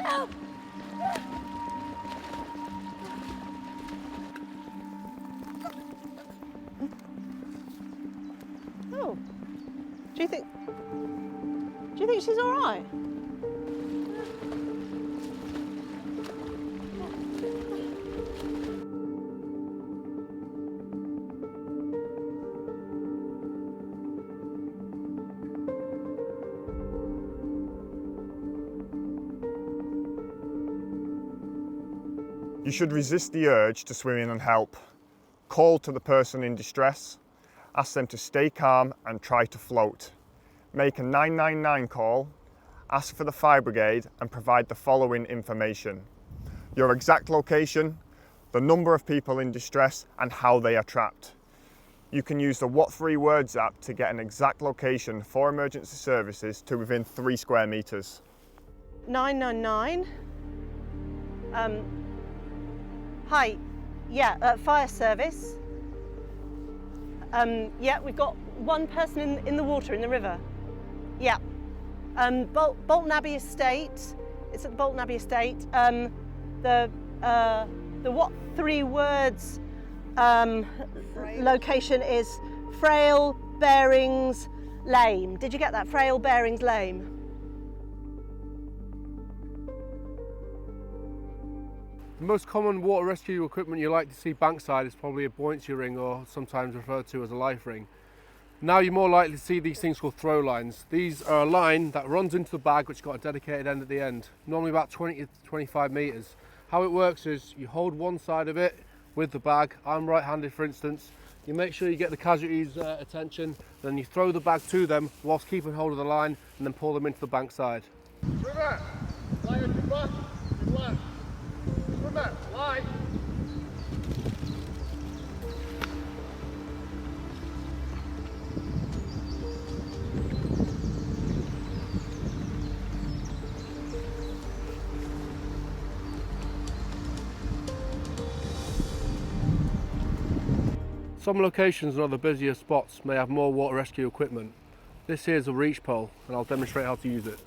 Help! Oh, do you think she's all right? You should resist the urge to swim in and help. Call to the person in distress, ask them to stay calm and try to float. Make a 999 call, ask for the fire brigade and provide the following information: your exact location, the number of people in distress and how they are trapped. You can use the What 3 Words app to get an exact location for emergency services to within 3 square metres. 999. Hi, yeah, fire service. Yeah, we've got one person in the water, in the river. Yeah. Bolton Abbey Estate. It's at the Bolton Abbey Estate. The What 3 Words location is Frail, Bearings, Lame. Did you get that? Frail, Bearings, Lame. The most common water rescue equipment you like to see bankside is probably a buoyancy ring, or sometimes referred to as a life ring. Now you're more likely to see these things called throw lines. These are a line that runs into the bag which got a dedicated end at the end, normally about 20 to 25 metres. How it works is you hold one side of it with the bag. I'm right-handed, for instance. You make sure you get the casualties' attention, then you throw the bag to them whilst keeping hold of the line and then pull them into the bankside. River, lie on your back, good lad. River, lie. Some locations and other busier spots may have more water rescue equipment. This here is a reach pole and I'll demonstrate how to use it.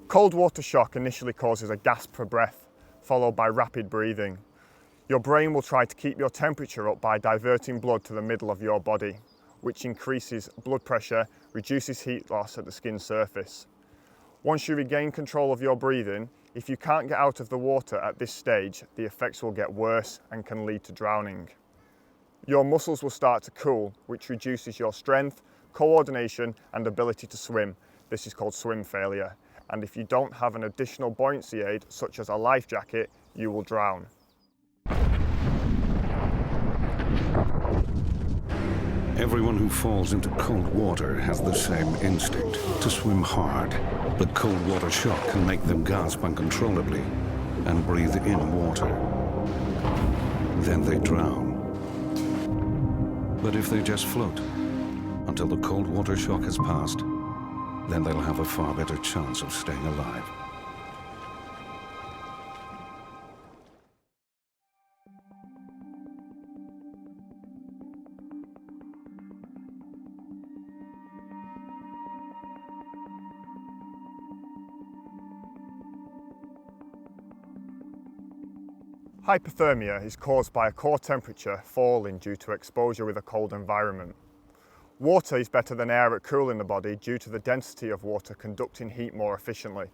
Cold water shock initially causes a gasp for breath, followed by rapid breathing. Your brain will try to keep your temperature up by diverting blood to the middle of your body, which increases blood pressure, reduces heat loss at the skin surface. Once you regain control of your breathing, if you can't get out of the water at this stage, the effects will get worse and can lead to drowning. Your muscles will start to cool, which reduces your strength, coordination and ability to swim. This is called swim failure. And if you don't have an additional buoyancy aid, such as a life jacket, you will drown. Everyone who falls into cold water has the same instinct, to swim hard. But cold water shock can make them gasp uncontrollably and breathe in water. Then they drown. But if they just float until the cold water shock has passed, then they'll have a far better chance of staying alive. Hypothermia is caused by a core temperature falling due to exposure with a cold environment. Water is better than air at cooling the body due to the density of water conducting heat more efficiently.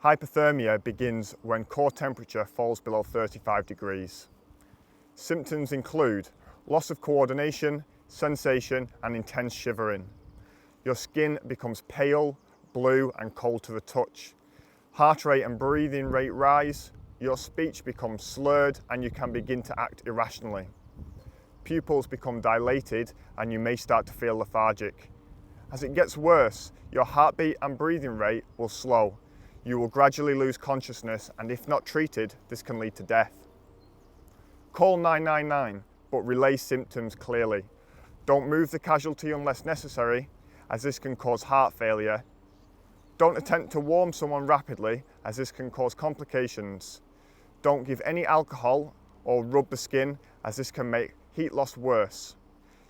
Hypothermia begins when core temperature falls below 35 degrees. Symptoms include loss of coordination, sensation and intense shivering. Your skin becomes pale, blue and cold to the touch. Heart rate and breathing rate rise, your speech becomes slurred and you can begin to act irrationally. Pupils become dilated and you may start to feel lethargic. As it gets worse, your heartbeat and breathing rate will slow. You will gradually lose consciousness, and if not treated, this can lead to death. Call 999, but relay symptoms clearly. Don't move the casualty unless necessary, as this can cause heart failure. Don't attempt to warm someone rapidly, as this can cause complications. Don't give any alcohol or rub the skin, as this can make heat loss worse.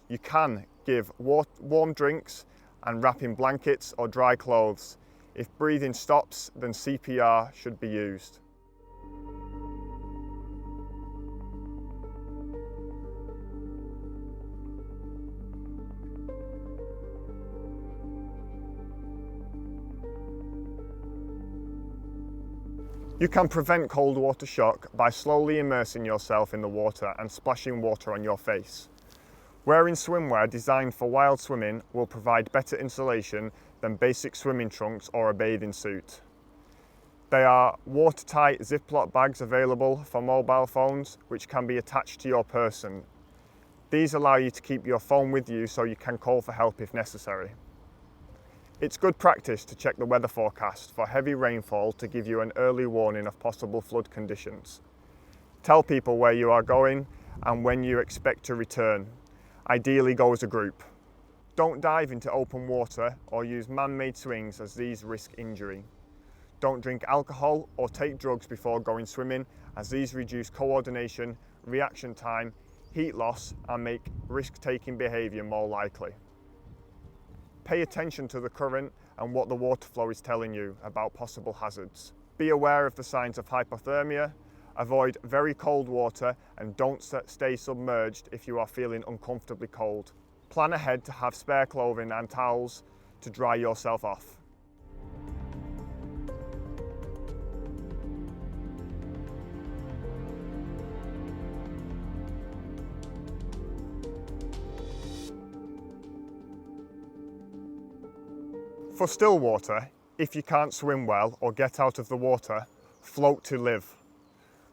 You can give warm drinks and wrap in blankets or dry clothes. If breathing stops, then CPR should be used. You can prevent cold water shock by slowly immersing yourself in the water and splashing water on your face. Wearing swimwear designed for wild swimming will provide better insulation than basic swimming trunks or a bathing suit. There are watertight Ziploc bags available for mobile phones, which can be attached to your person. These allow you to keep your phone with you so you can call for help if necessary. It's good practice to check the weather forecast for heavy rainfall to give you an early warning of possible flood conditions. Tell people where you are going and when you expect to return. Ideally go as a group. Don't dive into open water or use man-made swings, as these risk injury. Don't drink alcohol or take drugs before going swimming, as these reduce coordination, reaction time, heat loss and make risk-taking behaviour more likely. Pay attention to the current and what the water flow is telling you about possible hazards. Be aware of the signs of hypothermia. Avoid very cold water and don't stay submerged if you are feeling uncomfortably cold. Plan ahead to have spare clothing and towels to dry yourself off. For still water, if you can't swim well or get out of the water, float to live.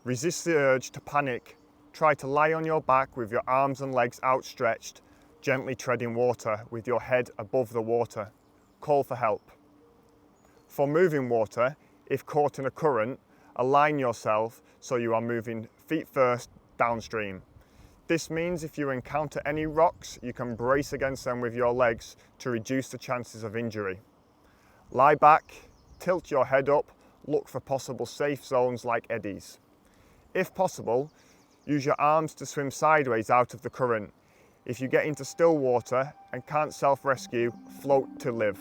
Resist the urge to panic. Try to lie on your back with your arms and legs outstretched, gently treading water with your head above the water. Call for help. For moving water, if caught in a current, align yourself so you are moving feet first downstream. This means if you encounter any rocks, you can brace against them with your legs to reduce the chances of injury. Lie back, tilt your head up, look for possible safe zones like eddies. If possible, use your arms to swim sideways out of the current. If you get into still water and can't self-rescue, float to live.